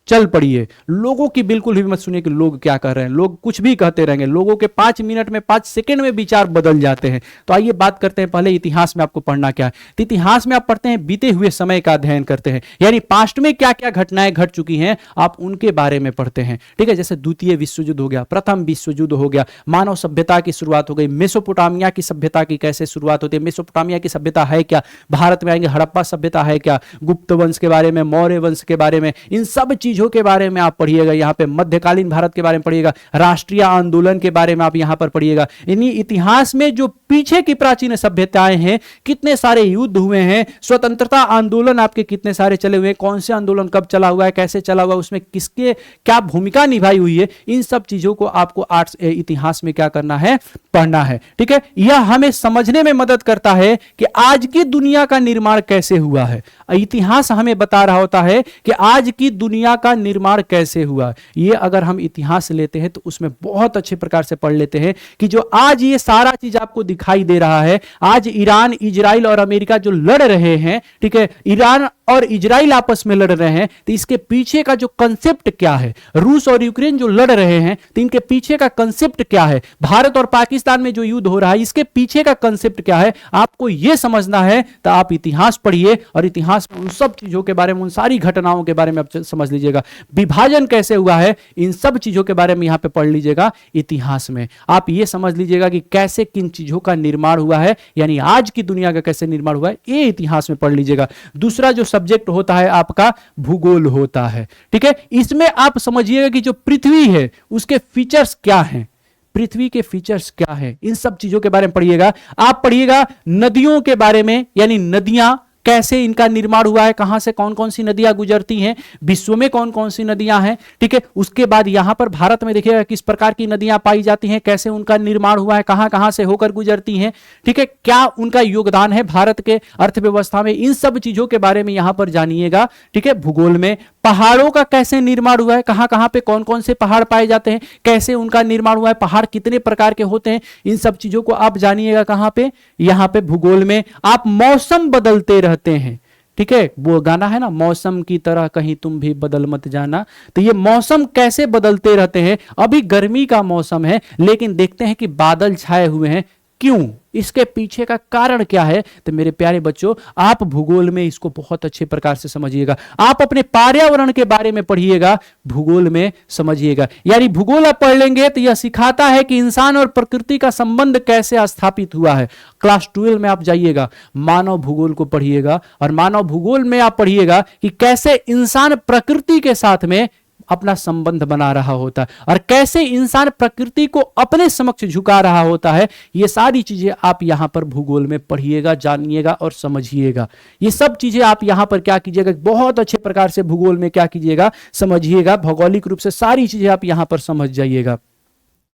चल पड़िए। लोगों की बिल्कुल भी मत सुनिए कि लोग क्या कर रहे हैं, लोग कुछ भी कहते रहेंगे, लोगों के 5 मिनट में 5 सेकंड में विचार बदल जाते हैं। तो आइए बात करते हैं पहले इतिहास में आपको पढ़ना क्या है। तो इतिहास में आप पढ़ते हैं बीते हुए समय का अध्ययन करते हैं, यानी पास्ट में क्या क्या घटनाएं घट चुकी हैं आप उनके बारे में पढ़ते हैं। ठीक है, जैसे द्वितीय विश्व युद्ध हो गया, प्रथम विश्व युद्ध हो गया, मानव सभ्यता की शुरुआत हो गई, मेसोपोटामिया की सभ्यता की कैसे शुरुआत होती है, मेसोपोटामिया की सभ्यता है क्या, भारत में आएंगे हड़प्पा सभ्यता है क्या, गुप्त वंश के बारे में, मौर्य वंश के बारे में, इन सब चीजों के बारे में आप पढ़िएगा। यहां पे मध्यकालीन भारत के बारे में पढ़िएगा, राष्ट्रीय आंदोलन के बारे में आप यहां पर पढ़िएगा। इन्हीं इतिहास में जो पीछे की प्राचीन सभ्यताएं हैं, कितने सारे युद्ध हुए हैं, स्वतंत्रता आंदोलन आपके कितने सारे चले हुए हैं, कौन से आंदोलन कब चला हुआ है, कैसे चला हुआ है, उसमें किसके क्या भूमिका निभाई हुई है, इन सब चीजों को आपको इतिहास में क्या करना है? पढ़ना है। ठीक है, यह हमें समझने में मदद करता है कि आज की दुनिया का निर्माण कैसे हुआ है। इतिहास हमें बता रहा होता है कि आज की दुनिया का निर्माण कैसे हुआ। ये अगर हम इतिहास लेते हैं तो उसमें बहुत अच्छे प्रकार से पढ़ लेते हैं कि जो आज ये सारा चीज आपको दिखाई दे रहा है, आज ईरान, इजराइल और अमेरिका जो लड़ रहे हैं, ठीक है, ईरान और इजराइल आपस में लड़ रहे हैं, तो इसके पीछे का जो कंसेप्ट क्या है, रूस और यूक्रेन जो लड़ रहे हैं तो इनके पीछे का कंसेप्ट क्या है, भारत और पाकिस्तान में जो युद्ध हो रहा है इसके पीछे का कंसेप्ट क्या है, आपको यह समझना है तो आप इतिहास पढ़िए और इतिहास में उन सब चीजों के बारे में, उन सारी घटनाओं के बारे में आप समझ लीजिएगा। विभाजन कैसे हुआ है, इन सब चीजों के बारे में यहां पे पढ़ लीजिएगा इतिहास में। आप ये समझ लीजिएगा कि कैसे किन चीजों का निर्माण हुआ है, यानी आज की दुनिया का कैसे निर्माण हुआ है, ये इतिहास में पढ़ लीजिएगा। दूसरा जो सब्जेक्ट होता है आपका भूगोल होता है। ठीक है, इसमें आप समझिएगा कि जो पृथ्वी है उसके फीचर्स क्या हैं, पृथ्वी के फीचर्स क्या है, इन सब चीजों के बारे में पढ़िएगा। आप पढ़िएगा नदियों के बारे में, यानी नदियां कैसे इनका निर्माण हुआ है, कहां से कौन कौन सी नदियां गुजरती हैं, विश्व में कौन कौन सी नदियां हैं। ठीक है, उसके बाद यहां पर भारत में देखिएगा किस प्रकार की नदियां पाई जाती हैं, कैसे उनका निर्माण हुआ है, कहां कहां से होकर गुजरती हैं। ठीक है, क्या उनका योगदान है भारत के अर्थव्यवस्था में, इन सब चीजों के बारे में यहां पर जानिएगा। ठीक है, भूगोल में पहाड़ों का कैसे निर्माण हुआ है, कहां कहां पे कौन कौन से पहाड़ पाए जाते हैं, कैसे उनका निर्माण हुआ है, पहाड़ कितने प्रकार के होते हैं, इन सब चीजों को आप जानिएगा कहां पे, यहां पे भूगोल में। आप मौसम बदलते रहते हैं, ठीक है, वो गाना है ना, मौसम की तरह कहीं तुम भी बदल मत जाना, तो ये मौसम कैसे बदलते रहते हैं। अभी गर्मी का मौसम है लेकिन देखते हैं कि बादल छाए हुए हैं, क्यों, इसके पीछे का कारण क्या है। तो मेरे प्यारे बच्चों, आप भूगोल में इसको बहुत अच्छे प्रकार से समझिएगा। आप अपने पर्यावरण के बारे में पढ़िएगा, भूगोल में समझिएगा। यानी भूगोल आप पढ़ लेंगे तो यह सिखाता है कि इंसान और प्रकृति का संबंध कैसे स्थापित हुआ है। क्लास 12 में आप जाइएगा, मानव भूगोल को पढ़िएगा, और मानव भूगोल में आप पढ़िएगा कि कैसे इंसान प्रकृति के साथ में अपना संबंध बना रहा होता है और कैसे इंसान प्रकृति को अपने समक्ष झुका रहा होता है। ये सारी चीजें आप यहां पर भूगोल में पढ़िएगा, जानिएगा और समझिएगा। ये सब चीजें आप यहां पर क्या कीजिएगा, बहुत अच्छे प्रकार से भूगोल में क्या कीजिएगा, समझिएगा। भौगोलिक रूप से सारी चीजें आप यहां पर समझ जाइएगा।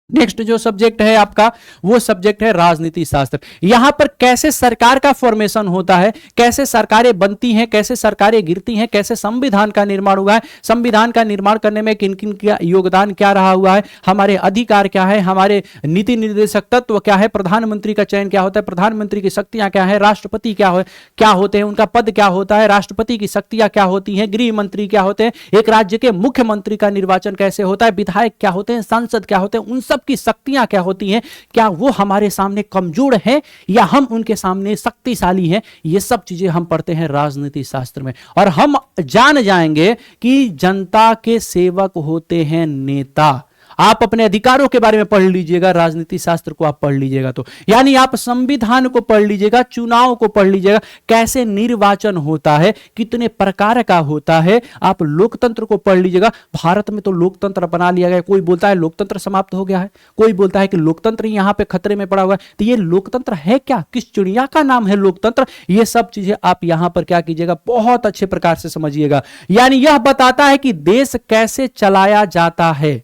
नेक्स्ट जो सब्जेक्ट है आपका, वो सब्जेक्ट है राजनीति शास्त्र। यहां पर कैसे सरकार का फॉर्मेशन होता है, कैसे सरकारें बनती हैं, कैसे सरकारें गिरती हैं, कैसे संविधान का निर्माण हुआ है, संविधान का निर्माण करने में किन किन का योगदान क्या रहा हुआ है, हमारे अधिकार क्या है, हमारे नीति निर्देशक तत्व क्या है, प्रधानमंत्री का चयन क्या होता है, प्रधानमंत्री की शक्तियां क्या है, राष्ट्रपति क्या होते हैं, उनका पद क्या होता है, राष्ट्रपति की शक्तियां क्या होती हैं, गृह मंत्री क्या होते हैं, एक राज्य के मुख्यमंत्री का निर्वाचन कैसे होता है, विधायक क्या होते हैं, सांसद क्या होते हैं, उन सब की शक्तियां क्या होती हैं, क्या वो हमारे सामने कमजोर हैं या हम उनके सामने शक्तिशाली हैं। ये सब चीजें हम पढ़ते हैं राजनीति शास्त्र में, और हम जान जाएंगे कि जनता के सेवक होते हैं नेता। आप अपने अधिकारों के बारे में पढ़ लीजिएगा, राजनीति शास्त्र को आप पढ़ लीजिएगा तो, यानी आप संविधान को पढ़ लीजिएगा, चुनाव को पढ़ लीजिएगा, कैसे निर्वाचन होता है, कितने प्रकार का होता है। आप लोकतंत्र को पढ़ लीजिएगा। भारत में तो लोकतंत्र बना लिया गया, कोई बोलता है लोकतंत्र समाप्त हो गया है, कोई बोलता है कि लोकतंत्र यहां पे खतरे में पड़ा हुआ है। तो ये लोकतंत्र है क्या, किस चिड़िया का नाम है लोकतंत्र, ये सब चीजें आप यहां पर क्या कीजिएगा, बहुत अच्छे प्रकार से समझिएगा। यानी यह बताता है कि देश कैसे चलाया जाता है,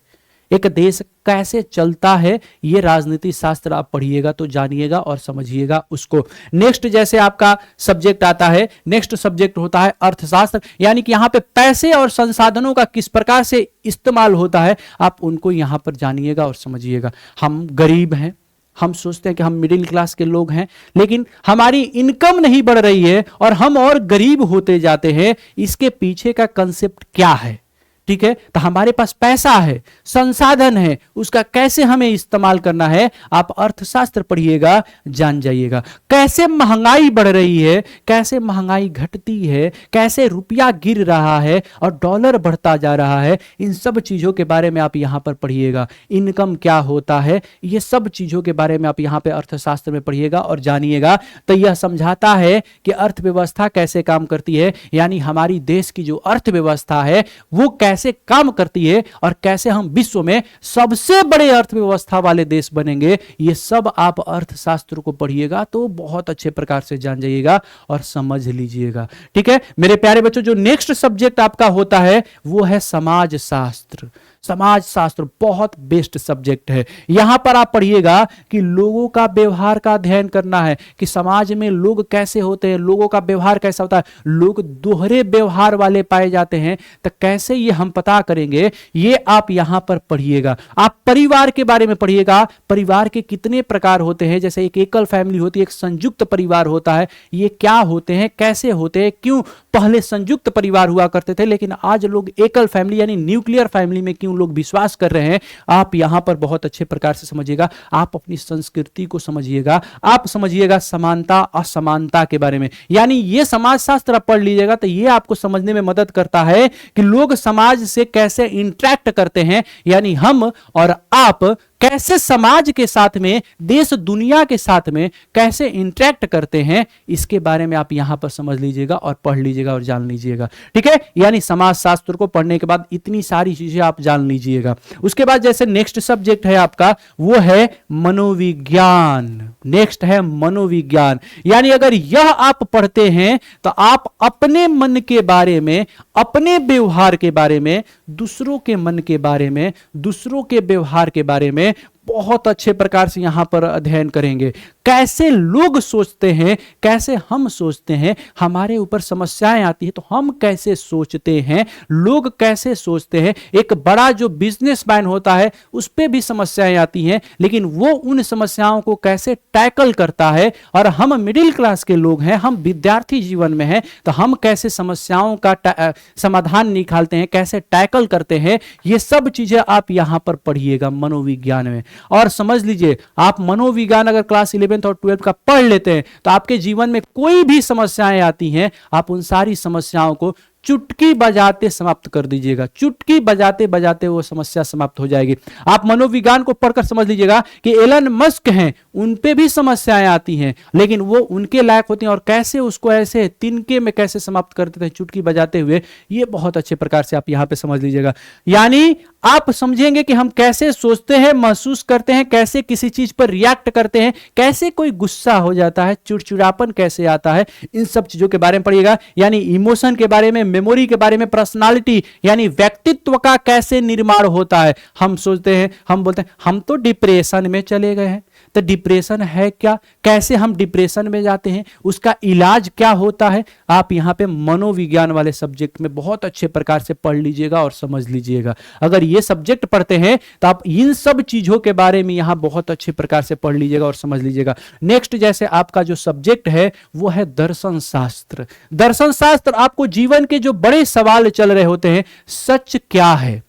एक देश कैसे चलता है, ये राजनीति शास्त्र आप पढ़िएगा तो जानिएगा और समझिएगा उसको। नेक्स्ट जैसे आपका सब्जेक्ट आता है, नेक्स्ट सब्जेक्ट होता है अर्थशास्त्र। यानी कि यहां पे पैसे और संसाधनों का किस प्रकार से इस्तेमाल होता है, आप उनको यहां पर जानिएगा और समझिएगा। हम गरीब हैं, हम सोचते हैं कि हम मिडिल क्लास के लोग हैं, लेकिन हमारी इनकम नहीं बढ़ रही है और हम और गरीब होते जाते हैं। इसके पीछे का कंसेप्ट क्या है, ठीक है। तो हमारे पास पैसा है, संसाधन है, उसका कैसे हमें इस्तेमाल करना है, आप अर्थशास्त्र पढ़िएगा, जान जाइएगा। कैसे महंगाई बढ़ रही है, कैसे महंगाई घटती है, कैसे रुपया गिर रहा है और डॉलर बढ़ता जा रहा है, इन सब चीजों के बारे में आप यहां पर पढ़िएगा। इनकम क्या होता है, ये सब चीजों के बारे में आप यहां पर अर्थशास्त्र में पढ़िएगा और जानिएगा। तो यह समझाता है कि अर्थव्यवस्था कैसे काम करती है, यानी हमारी देश की जो अर्थव्यवस्था है वो कैसे काम करती है और कैसे हम विश्व में सबसे बड़े अर्थव्यवस्था वाले देश बनेंगे। ये सब आप अर्थशास्त्र को पढ़िएगा तो बहुत अच्छे प्रकार से जान जाइएगा और समझ लीजिएगा, ठीक है मेरे प्यारे बच्चों। जो नेक्स्ट सब्जेक्ट आपका होता है वो है समाज शास्त्र। समाज शास्त्र बहुत बेस्ट सब्जेक्ट है। यहां पर आप पढ़िएगा कि लोगों का व्यवहार का अध्ययन करना है कि समाज में लोग कैसे होते हैं, लोगों का व्यवहार कैसा होता है। लोग दोहरे व्यवहार वाले पाए जाते हैं, तो कैसे ये हम पता करेंगे, ये आप यहां पर पढ़िएगा। आप परिवार के बारे में पढ़िएगा, परिवार के कितने प्रकार होते हैं, जैसे एक एकल फैमिली होती है, एक संयुक्त परिवार होता है, ये क्या होते हैं, कैसे होते हैं, क्यों पहले संयुक्त परिवार हुआ करते थे लेकिन आज लोग एकल फैमिली यानी न्यूक्लियर फैमिली में क्यों लोग विश्वास कर रहे हैं, आप यहां पर बहुत अच्छे प्रकार से समझिएगा। आप अपनी संस्कृति को समझिएगा, आप समझिएगा समानता असमानता के बारे में। यानी ये समाज शास्त्र आप पढ़ लीजिएगा तो ये आपको समझने में मदद करता है कि लोग समाज से कैसे इंटरेक्ट करते हैं, यानी हम और आप कैसे समाज के साथ में, देश दुनिया के साथ में कैसे इंटरेक्ट करते हैं, इसके बारे में आप यहां पर समझ लीजिएगा और पढ़ लीजिएगा और जान लीजिएगा, ठीक है। यानी समाज शास्त्र को पढ़ने के बाद इतनी सारी चीजें आप जान लीजिएगा। उसके बाद जैसे नेक्स्ट सब्जेक्ट है आपका वो है मनोविज्ञान। नेक्स्ट है मनोविज्ञान। यानी अगर यह आप पढ़ते हैं तो आप अपने मन के बारे में, अपने व्यवहार के बारे में, दूसरों के मन के बारे में, दूसरों के व्यवहार के बारे में बहुत अच्छे प्रकार से यहां पर अध्ययन करेंगे। कैसे लोग सोचते हैं, कैसे हम सोचते हैं, हमारे ऊपर समस्याएं आती है तो हम कैसे सोचते हैं, लोग कैसे सोचते हैं। एक बड़ा जो बिजनेसमैन होता है उस पे भी समस्याएं आती हैं, लेकिन वो उन समस्याओं को कैसे टैकल करता है। और हम मिडिल क्लास के लोग हैं, हम विद्यार्थी जीवन में हैं, तो हम कैसे समस्याओं का समाधान निकालते हैं, कैसे टैकल करते हैं, ये सब चीजें आप यहां पर पढ़िएगा मनोविज्ञान में। और समझ लीजिए, आप मनोविज्ञान अगर क्लास 11th और 12th का पढ़ लेते हैं तो आपके जीवन में कोई भी समस्याएं आती हैं, आप उन सारी समस्याओं को चुटकी बजाते समाप्त कर दीजिएगा। चुटकी बजाते बजाते वो समस्या समाप्त हो जाएगी। आप मनोविज्ञान को पढ़कर समझ लीजिएगा कि एलन मस्क हैं, उन पे भी समस्याएं आती हैं, लेकिन वो उनके लायक होती हैं और कैसे उसको ऐसे तिनके में कैसे समाप्त कर देते हैं चुटकी बजाते हुए, ये बहुत अच्छे प्रकार से आप यहां पे समझ लीजिएगा। यानी आप समझेंगे कि हम कैसे सोचते हैं, महसूस करते हैं, कैसे किसी चीज पर रिएक्ट करते हैं, कैसे कोई गुस्सा हो जाता है, चिड़चिड़ापन कैसे आता है, इन सब चीजों के बारे में पढ़िएगा। यानी इमोशन के बारे में, मेमोरी के बारे में, पर्सनालिटी यानी व्यक्तित्व का कैसे निर्माण होता है। हम सोचते हैं, हम बोलते हैं हम तो डिप्रेशन में चले गए हैं, तो डिप्रेशन है क्या, कैसे हम डिप्रेशन में जाते हैं, उसका इलाज क्या होता है, आप यहां पे मनोविज्ञान वाले सब्जेक्ट में बहुत अच्छे प्रकार से पढ़ लीजिएगा और समझ लीजिएगा। अगर ये सब्जेक्ट पढ़ते हैं तो आप इन सब चीजों के बारे में यहां बहुत अच्छे प्रकार से पढ़ लीजिएगा और समझ लीजिएगा। नेक्स्ट जैसे आपका जो सब्जेक्ट है वो है दर्शन शास्त्र। दर्शन शास्त्र आपको जीवन के जो बड़े सवाल चल रहे होते हैं, सच क्या है,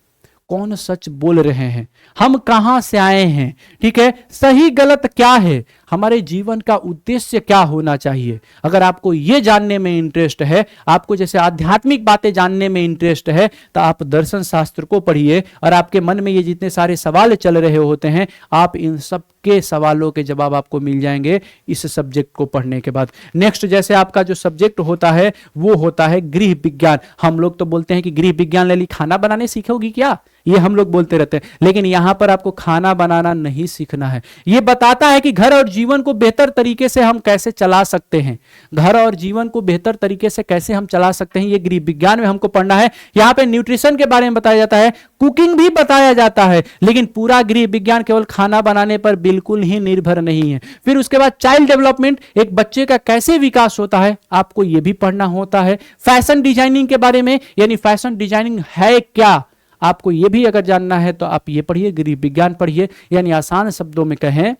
कौन सच बोल रहे हैं, हम कहां से आए हैं, ठीक है, सही गलत क्या है, हमारे जीवन का उद्देश्य क्या होना चाहिए। अगर आपको यह जानने में इंटरेस्ट है, आपको जैसे आध्यात्मिक बातें जानने में इंटरेस्ट है, तो आप दर्शन शास्त्र को पढ़िए और आपके मन में ये जितने सारे सवाल चल रहे होते हैं, आप इन सब के सवालों के जवाब आपको मिल जाएंगे इस सब्जेक्ट को पढ़ने के बाद। नेक्स्ट जैसे आपका जो सब्जेक्ट होता है वो होता है गृह विज्ञान। हम लोग तो बोलते हैं कि गृह विज्ञान ले ली, खाना बनाने सीखोगी क्या, ये हम लोग बोलते रहते हैं, लेकिन यहां पर आपको खाना बनाना नहीं सीखना है। यह बताता है कि घर और जीवन को बेहतर तरीके से हम कैसे चला सकते हैं, घर और जीवन को बेहतर तरीके से कैसे हम चला सकते हैं, ये गृह विज्ञान में हमको पढ़ना है। यहां पे न्यूट्रिशन के बारे में बताया जाता है, कुकिंग भी बताया जाता है, लेकिन पूरा गृह विज्ञान केवल खाना बनाने पर बिल्कुल ही निर्भर नहीं है। फिर उसके बाद चाइल्ड डेवलपमेंट, एक बच्चे का कैसे विकास होता है, आपको यह भी पढ़ना होता है। फैशन डिजाइनिंग के बारे में, यानी फैशन डिजाइनिंग है क्या, आपको यह भी अगर जानना है तो आप ये पढ़िए, गृह विज्ञान पढ़िए। यानी आसान शब्दों में कहें,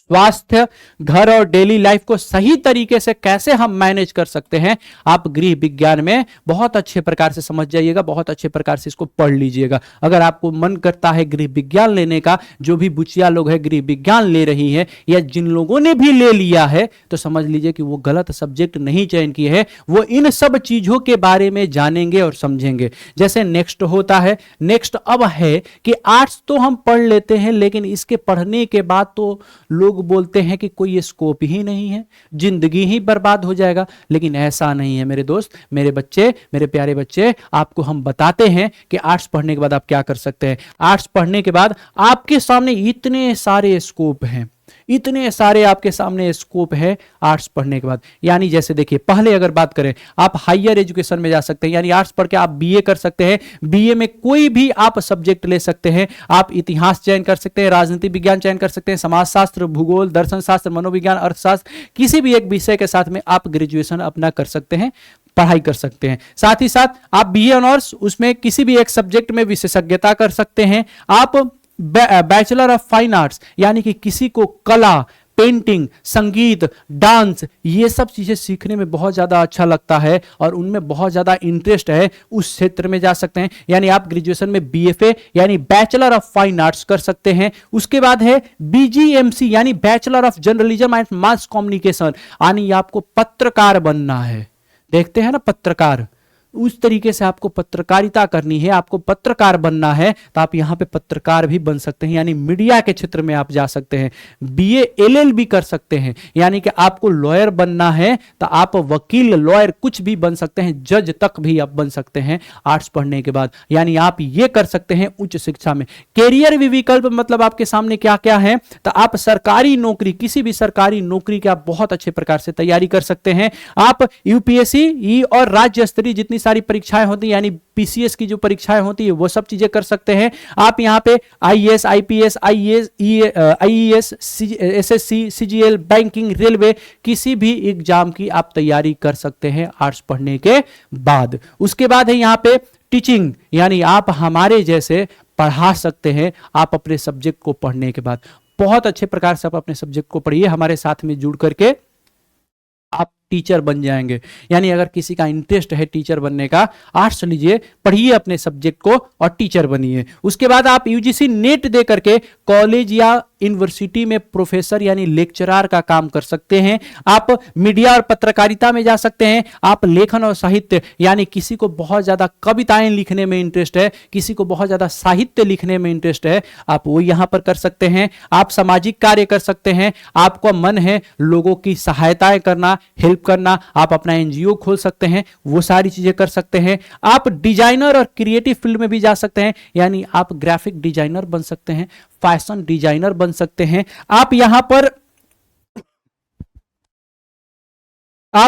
स्वास्थ्य, घर और डेली लाइफ को सही तरीके से कैसे हम मैनेज कर सकते हैं, आप गृह विज्ञान में बहुत अच्छे प्रकार से समझ जाइएगा, बहुत अच्छे प्रकार से इसको पढ़ लीजिएगा। अगर आपको मन करता है गृह विज्ञान लेने का, जो भी बुचिया लोग हैं गृह विज्ञान ले रही हैं या जिन लोगों ने भी ले लिया है, तो समझ लीजिए कि वो गलत सब्जेक्ट नहीं चयन किए हैं, वो इन सब चीजों के बारे में जानेंगे और समझेंगे। जैसे नेक्स्ट होता है, नेक्स्ट अब है कि आर्ट्स तो हम पढ़ लेते हैं, लेकिन इसके पढ़ने के बाद तो लोग बोलते हैं कि कोई स्कोप ही नहीं है, जिंदगी ही बर्बाद हो जाएगा। लेकिन ऐसा नहीं है मेरे दोस्त, मेरे बच्चे, मेरे प्यारे बच्चे, आपको हम बताते हैं कि आर्ट्स पढ़ने के बाद आप क्या कर सकते हैं। आर्ट्स पढ़ने के बाद आपके सामने इतने सारे स्कोप हैं, इतने सारे आपके सामने स्कोप है आर्ट्स पढ़ने के बाद। यानी जैसे देखिए, पहले अगर बात करें, आप हायर एजुकेशन में जा सकते हैं, यानी आर्ट्स पढ़ के आप बीए कर सकते हैं। बीए में कोई भी आप सब्जेक्ट ले सकते हैं, आप इतिहास चयन कर सकते हैं, राजनीति विज्ञान चयन कर सकते हैं, समाजशास्त्र, भूगोल, दर्शन शास्त्र, मनोविज्ञान, अर्थशास्त्र, किसी भी एक विषय के साथ में आप ग्रेजुएशन अपना कर सकते हैं, पढ़ाई कर सकते हैं। साथ ही साथ आप बीए ऑनर्स, उसमें किसी भी एक सब्जेक्ट में विशेषज्ञता कर सकते हैं। आप बैचलर ऑफ फाइन आर्ट्स, यानी कि किसी को कला, पेंटिंग, संगीत, डांस, ये सब चीजें सीखने में बहुत ज्यादा अच्छा लगता है और उनमें बहुत ज्यादा इंटरेस्ट है, उस क्षेत्र में जा सकते हैं। यानी आप ग्रेजुएशन में बीएफए यानी बैचलर ऑफ फाइन आर्ट्स कर सकते हैं। उसके बाद है बीजीएमसी यानी bachelor of journalism and mass communication, यानी आपको पत्रकार बनना है। देखते हैं ना पत्रकार, उस तरीके से आपको पत्रकारिता करनी है, आपको पत्रकार बनना है, तो आप यहां पे पत्रकार भी बन सकते हैं, यानी मीडिया के क्षेत्र में आप जा सकते हैं। बीए एलएलबी कर सकते हैं, यानी कि आपको लॉयर बनना है तो आप वकील, लॉयर कुछ भी बन सकते हैं, जज तक भी आप बन सकते हैं आर्ट्स पढ़ने के बाद। यानी आप ये कर सकते हैं उच्च शिक्षा में। कैरियर भी विकल्प मतलब आपके सामने क्या क्या है, तो आप सरकारी नौकरी, किसी भी सरकारी नौकरी की आप बहुत अच्छे प्रकार से तैयारी कर सकते हैं। आप यूपीएससी और राज्य स्तरीय जितनी सारी परीक्षाएं होती हैं, यानी पीसीएस की जो परीक्षाएं होती है वो सब चीजें कर सकते हैं आप। यहाँ पे IAS, IPS, IES, SSC, CGL, banking, railway, किसी भी एग्जाम की आप तैयारी कर सकते हैं आर्ट्स पढ़ने के बाद। उसके बाद है यहाँ पे टीचिंग, यानी आप हमारे जैसे पढ़ा सकते हैं आप अपने सब्जेक्ट को पढ़ने के बाद। बहुत अच्छे प्रकार से आप अपने सब्जेक्ट को पढ़िए, हमारे साथ में जुड़ करके आप टीचर बन जाएंगे। यानी अगर किसी का इंटरेस्ट है टीचर बनने का, आर्ट्स लीजिए, पढ़िए अपने सब्जेक्ट को और टीचर बनिए। उसके बाद आप यूजीसी नेट दे करके कॉलेज या यूनिवर्सिटी में प्रोफेसर यानी लेक्चरर का काम कर सकते हैं। आप मीडिया और पत्रकारिता में जा सकते हैं। आप लेखन और साहित्य, यानी किसी को बहुत ज्यादा कविताएं लिखने में इंटरेस्ट है, किसी को बहुत ज्यादा साहित्य लिखने में इंटरेस्ट है, आप वो यहां पर कर सकते हैं। आप सामाजिक कार्य कर सकते हैं, आपका मन है लोगों की सहायताएं करना, हेल्प करना, आप अपना एनजीओ खोल सकते हैं, वो सारी चीजें कर सकते हैं। आप डिजाइनर और क्रिएटिव फील्ड में भी जा सकते हैं, यानी आप ग्राफिक डिजाइनर बन सकते हैं, फैशन डिजाइनर बन सकते हैं। आप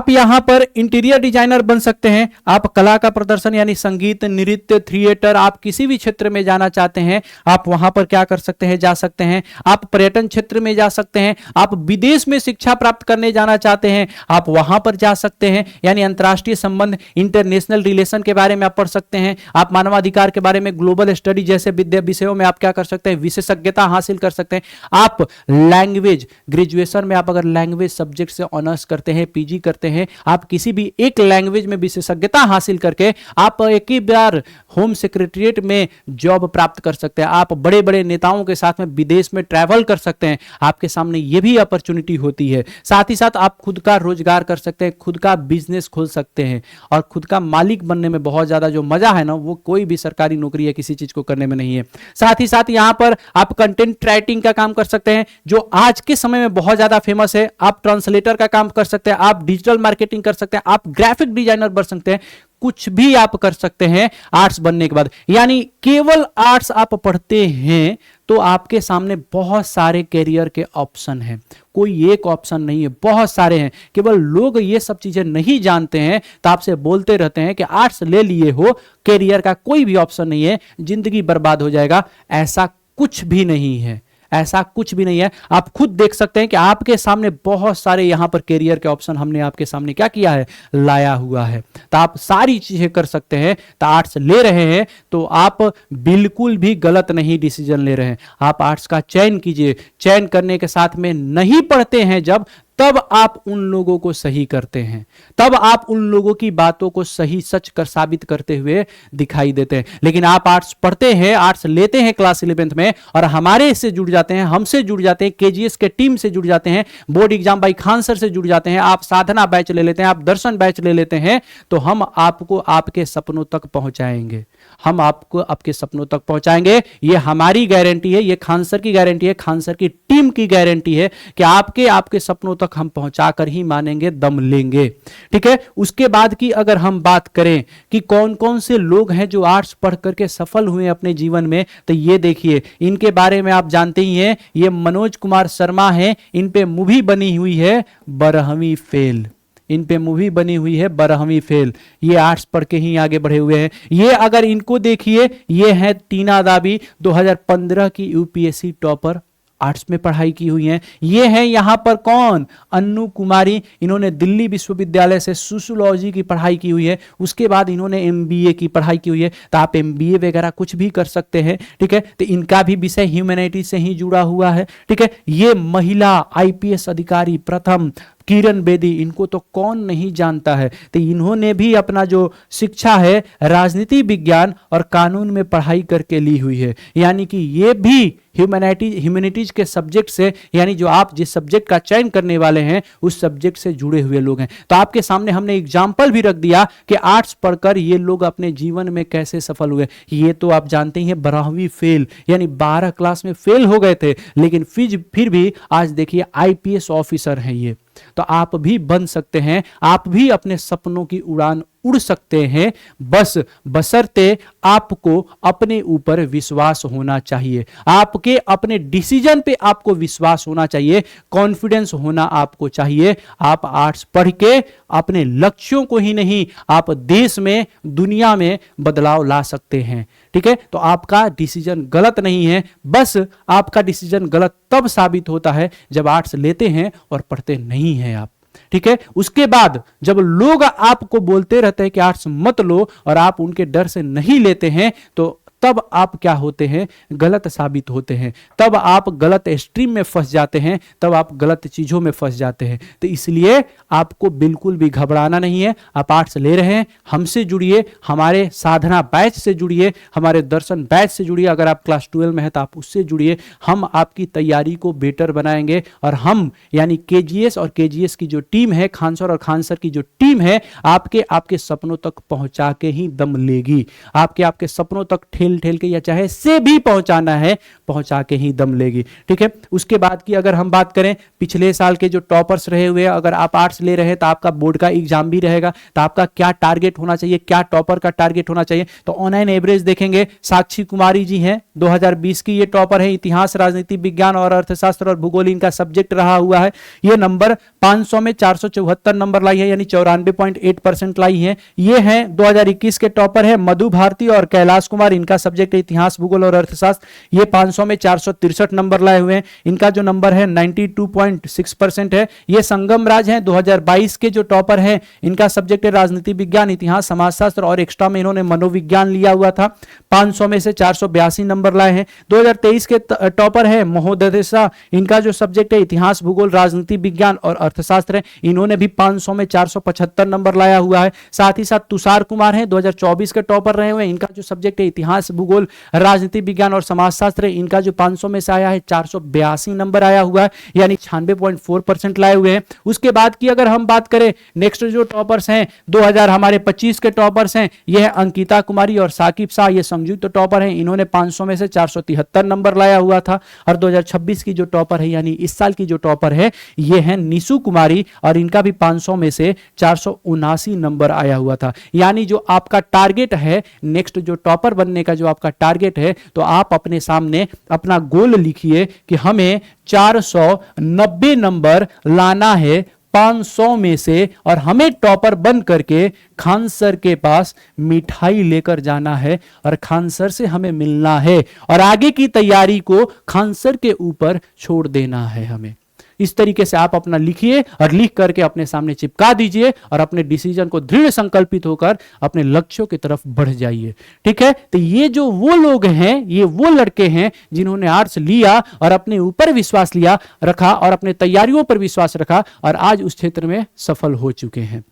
यहां पर इंटीरियर डिजाइनर बन सकते हैं। आप कला का प्रदर्शन यानी संगीत, नृत्य, थिएटर, आप किसी भी क्षेत्र में जाना चाहते हैं आप वहां पर क्या कर सकते हैं, जा सकते हैं। आप पर्यटन क्षेत्र में जा सकते हैं। आप विदेश में शिक्षा प्राप्त करने जाना चाहते हैं आप वहां पर जा सकते हैं, यानी अंतर्राष्ट्रीय संबंध, इंटरनेशनल रिलेशन के बारे में आप पढ़ सकते हैं। आप मानवाधिकार के बारे में, ग्लोबल स्टडी जैसे विषयों में आप क्या कर सकते हैं, विशेषज्ञता हासिल कर सकते हैं। आप लैंग्वेज, ग्रेजुएशन में आप अगर लैंग्वेज सब्जेक्ट से ऑनर्स करते हैं, पीजी करते हैं, आप किसी भी एक लैंग्वेज में विशेषज्ञता हासिल करके आप एक ही बार होम सेक्रेटरीट में जॉब प्राप्त कर सकते हैं। आप बड़े बड़े नेताओं के साथ में विदेश में ट्रैवल कर सकते हैं, आपके सामने यह भी अपॉर्चुनिटी होती है। साथ ही साथ आप खुद का रोजगार कर सकते हैं, खुद का बिजनेस खोल सकते हैं, और खुद का मालिक बनने में बहुत ज्यादा जो मजा है ना, वो कोई भी सरकारी नौकरी या किसी चीज को करने में नहीं है। साथ ही साथ यहां पर आप कंटेंट राइटिंग का काम कर सकते हैं, जो आज के समय में बहुत ज्यादा फेमस है। आप ट्रांसलेटर का काम कर सकते हैं, आप डिजिटल मार्केटिंग कर सकते हैं, आप ग्राफिक डिजाइनर बन सकते हैं, कुछ भी आप कर सकते हैं आर्ट्स बनने के बाद। यानी केवल आर्ट्स आप पढ़ते हैं तो आपके सामने बहुत सारे कैरियर के ऑप्शन हैं, कोई एक ऑप्शन नहीं है, बहुत सारे हैं। केवल लोग ये सब चीजें नहीं जानते हैं तो आपसे बोलते रहते हैं कि आर्ट्स ले लिए हो, कैरियर का कोई भी ऑप्शन नहीं है, जिंदगी बर्बाद हो जाएगा। ऐसा कुछ भी नहीं है, ऐसा कुछ भी नहीं है। आप खुद देख सकते हैं कि आपके सामने बहुत सारे यहां पर कैरियर के ऑप्शन हमने आपके सामने क्या किया है, लाया हुआ है। तो आप सारी चीजें कर सकते हैं। तो आर्ट्स ले रहे हैं तो आप बिल्कुल भी गलत नहीं डिसीजन ले रहे हैं। आप आर्ट्स का चयन कीजिए, चयन करने के साथ में नहीं पढ़ते हैं जब, तब आप उन लोगों को सही करते हैं, तब आप उन लोगों की बातों को सही सच कर साबित करते हुए दिखाई देते हैं। लेकिन आप आर्ट्स पढ़ते हैं, आर्ट्स लेते हैं क्लास 11th में और हमारे से जुड़ जाते हैं, हमसे जुड़ जाते हैं, केजीएस के टीम से जुड़ जाते हैं, board exam by Khan sir से जुड़ जाते हैं, आप साधना बैच ले लेते हैं, आप दर्शन बैच ले लेते हैं, तो हम आपको आपके सपनों तक पहुंचाएंगे, हम आपको आपके सपनों तक पहुंचाएंगे। ये हमारी गारंटी है, ये खान सर की गारंटी है, खान सर की टीम की गारंटी है कि आपके सपनों तक हम पहुंचाकर ही मानेंगे, दम लेंगे। ठीक है। उसके बाद की अगर हम बात करें कि कौन कौन से लोग हैं जो आर्ट्स पढ़ करके सफल हुए अपने जीवन में, तो ये देखिए, इनके बारे में आप जानते ही हैं, ये मनोज कुमार शर्मा हैं, इन पे मूवी बनी हुई है बरहवीं फेल, इन पे मूवी बनी हुई है बरहवीं फेल। ये आर्ट्स पढ़ के ही आगे बढ़े हुए हैं। ये अगर इनको देखिए, ये है टीना दाबी, 2015 की यूपीएससी टॉपर, आर्ट्स में पढ़ाई की हुई हैं। ये है यहां पर कौन, अन्नू कुमारी, इन्होंने दिल्ली विश्वविद्यालय से सोशियोलॉजी की पढ़ाई की हुई है, उसके बाद इन्होंने एमबीए की पढ़ाई की हुई है। तो आप एमबीए वगैरह कुछ भी कर सकते हैं। ठीक है। तो इनका भी विषय ह्यूमैनिटीज से ही जुड़ा हुआ है। ठीक है। ये महिला आईपीएस अधिकारी प्रथम किरण बेदी, इनको तो कौन नहीं जानता है। तो इन्होंने भी अपना जो शिक्षा है राजनीति विज्ञान और कानून में पढ़ाई करके ली हुई है। यानी कि ये भी ह्यूमैनिटीज के सब्जेक्ट से, यानी जो आप जिस सब्जेक्ट का चयन करने वाले हैं उस सब्जेक्ट से जुड़े हुए लोग हैं। तो आपके सामने हमने एग्जाम्पल भी रख दिया कि आर्ट्स पढ़कर ये लोग अपने जीवन में कैसे सफल हुए। ये तो आप जानते ही हैं, 12वीं फेल, यानी 12 क्लास में फेल हो गए थे, लेकिन फिर भी आज देखिए आईपीएस ऑफिसर हैं ये। तो आप भी बन सकते हैं, आप भी अपने सपनों की उड़ान उड़ सकते हैं, बस बशर्ते आपको अपने ऊपर विश्वास होना चाहिए, आपके अपने डिसीजन पे आपको विश्वास होना चाहिए, कॉन्फिडेंस होना आपको चाहिए। आप आर्ट्स पढ़ के अपने लक्ष्यों को ही नहीं, आप देश में, दुनिया में बदलाव ला सकते हैं। ठीक है, तो आपका डिसीजन गलत नहीं है, बस आपका डिसीजन गलत तब साबित होता है जब आर्ट्स लेते हैं और पढ़ते नहीं हैं आप। ठीक है, उसके बाद जब लोग आपको बोलते रहते हैं कि आर्ट्स मत लो और आप उनके डर से नहीं लेते हैं, तो तब आप क्या होते हैं, गलत साबित होते हैं, तब आप गलत स्ट्रीम में फंस जाते हैं, तब आप गलत चीजों में फंस जाते हैं। तो इसलिए आपको बिल्कुल भी घबराना नहीं है। आप आर्ट्स ले रहे हैं, हमसे जुड़िए, हमारे साधना बैच से जुड़िए, हमारे दर्शन बैच से जुड़िए। अगर आप क्लास 12 में है तो आप उससे जुड़िए। हम आपकी तैयारी को बेटर बनाएंगे और हम यानी केजीएस और केजीएस की जो टीम है, खान सर और खान सर की जो टीम है, आपके सपनों तक पहुंचा के ही दम लेगी। आपके सपनों तक ठेल के या चाहे से भी पहुंचाना है, पहुंचा के ही दम लेगी। ठीक है, उसके बाद की अगर हम बात करें, पिछले साल के जो टॉपर्स रहे हुए, अगर आप आर्ट्स ले रहे हैं तो आपका बोर्ड का एग्जाम भी रहेगा, तो आपका क्या टारगेट होना चाहिए, क्या टॉपर का टारगेट होना चाहिए। तो ऑनलाइन एवरेज देखेंगे, साक्षी कुमारी जी हैं, 2020 की ये टॉपर है, इतिहास, राजनीति विज्ञान और अर्थशास्त्र और भूगोल इनका सब्जेक्ट रहा हुआ है। ये नंबर 500 में 474 नंबर लाई है, यानी 94.8% लाई है। ये है 2021 के टॉपर है मधु भारती और कैलाश कुमार, इनका सब्जेक्ट है इतिहास, भूगोल और अर्थशास्त्र। ये 500 में 463 नंबर लाए हुए हैं, इनका जो नंबर है 92.6% है। ये संगम राज हैं, 2022 के जो टॉपर हैं, इनका सब्जेक्ट है राजनीति विज्ञान, इतिहास, समाजशास्त्र और एक्स्ट्रा में इन्होंने मनोविज्ञान लिया हुआ था। 500 में से 482 नंबर लाए हैं। 2023 के टॉपर है महोदयसा, इनका जो सब्जेक्ट है इतिहास, भूगोल, राजनीति विज्ञान और अर्थशास्त्र है, इन्होंने भी 500 में 475 नंबर लाया हुआ है। साथ ही साथ तुषार कुमार हैं, 2024 के टॉपर रहे हुए, इनका जो सब्जेक्ट है इतिहास, भूगोल, राजनीति विज्ञान और समाजशास्त्र, इनका जो 500 में से आया है 482 नंबर आया हुआ है, यानी 96.4% लाए हुए हैं। उसके बाद की अगर हम बात करें, नेक्स्ट जो टॉपर्स हैं 2025 के टॉपर्स हैं, ये है अंकिता कुमारी और साकिब शाह, ये संयुक्त टॉपर हैं, इन्होंने 500 में से 473 नंबर लाया हुआ था। और 2026 की जो टॉपर है, यानी इस साल की जो टॉपर है, ये है निशु कुमारी और इनका भी 500 में से 479 नंबर आया हुआ था। यानी जो आपका टारगेट है, नेक्स्ट जो टॉपर बनने का जो आपका टारगेट है, तो आप अपने सामने अपना गोल लिखिए कि हमें 490 नंबर लाना है 500 में से, और हमें टॉपर बन करके खान सर के पास मिठाई लेकर जाना है और खान सर से हमें मिलना है और आगे की तैयारी को खान सर के ऊपर छोड़ देना है हमें। इस तरीके से आप अपना लिखिए और लिख करके अपने सामने चिपका दीजिए और अपने डिसीजन को दृढ़ संकल्पित होकर अपने लक्ष्यों की तरफ बढ़ जाइए। ठीक है, तो ये जो वो लोग हैं, ये वो लड़के हैं जिन्होंने आर्ट्स लिया और अपने ऊपर विश्वास लिया रखा और अपने तैयारियों पर विश्वास रखा और आज उस क्षेत्र में सफल हो चुके हैं।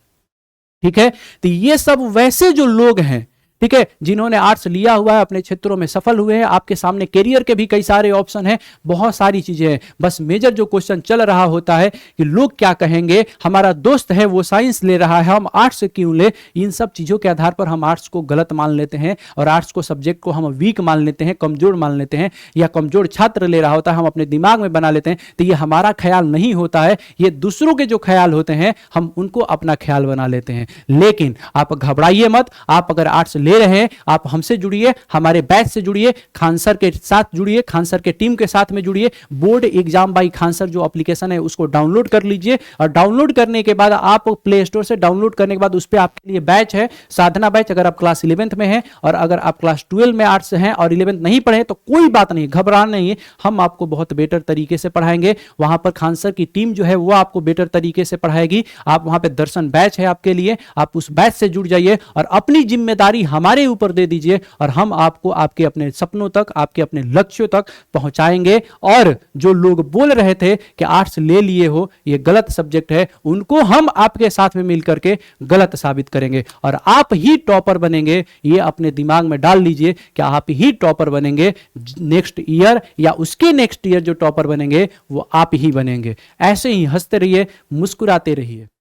ठीक है, तो ये सब वैसे जो लोग हैं, ठीक है, जिन्होंने आर्ट्स लिया हुआ है, अपने क्षेत्रों में सफल हुए हैं। आपके सामने करियर के भी कई सारे ऑप्शन हैं, बहुत सारी चीजें हैं। बस मेजर जो क्वेश्चन चल रहा होता है कि लोग क्या कहेंगे, हमारा दोस्त है वो साइंस ले रहा है, हम आर्ट्स क्यों ले। इन सब चीजों के आधार पर हम आर्ट्स को गलत मान लेते हैं और आर्ट्स को सब्जेक्ट को हम वीक मान लेते हैं, कमजोर मान लेते हैं, या कमजोर छात्र ले रहा होता है हम अपने दिमाग में बना लेते हैं। तो ये हमारा ख्याल नहीं होता है, ये दूसरों के जो ख्याल होते हैं हम उनको अपना ख्याल बना लेते हैं। लेकिन आप घबराइए मत, आप अगर आर्ट्स ले रहे हैं, आप हमसे जुड़िए, हमारे बैच से जुड़िए, खान सर के साथ जुड़िए, खान सर के टीम के साथ में जुड़िए। Board exam by Khan sir जो एप्लीकेशन है उसको डाउनलोड कर लीजिए और डाउनलोड करने के बाद आप प्ले स्टोर से डाउनलोड करने के बाद उस पर आपके लिए बैच है, साधना बैच। अगर आप क्लास 11th में हैं और अगर आप क्लास 12 में आर्ट्स हैं और 11th नहीं पढ़े तो कोई बात नहीं, घबराना नहीं है, हम आपको बहुत बेटर तरीके से पढ़ाएंगे। वहां पर खान सर की टीम जो है वो आपको बेटर तरीके से पढ़ाएगी। आप वहां पे दर्शन बैच है आपके लिए, आप उस बैच से जुड़ जाइए और अपनी जिम्मेदारी हमारे ऊपर दे दीजिए और हम आपको आपके अपने सपनों तक, आपके अपने लक्ष्यों तक पहुंचाएंगे। और जो लोग बोल रहे थे कि आर्ट्स ले लिए हो, ये गलत सब्जेक्ट है, उनको हम आपके साथ में मिलकर के गलत साबित करेंगे और आप ही टॉपर बनेंगे। ये अपने दिमाग में डाल लीजिए कि आप ही टॉपर बनेंगे नेक्स्ट ईयर, या उसके नेक्स्ट ईयर जो टॉपर बनेंगे वो आप ही बनेंगे। ऐसे ही हंसते रहिए, मुस्कुराते रहिए।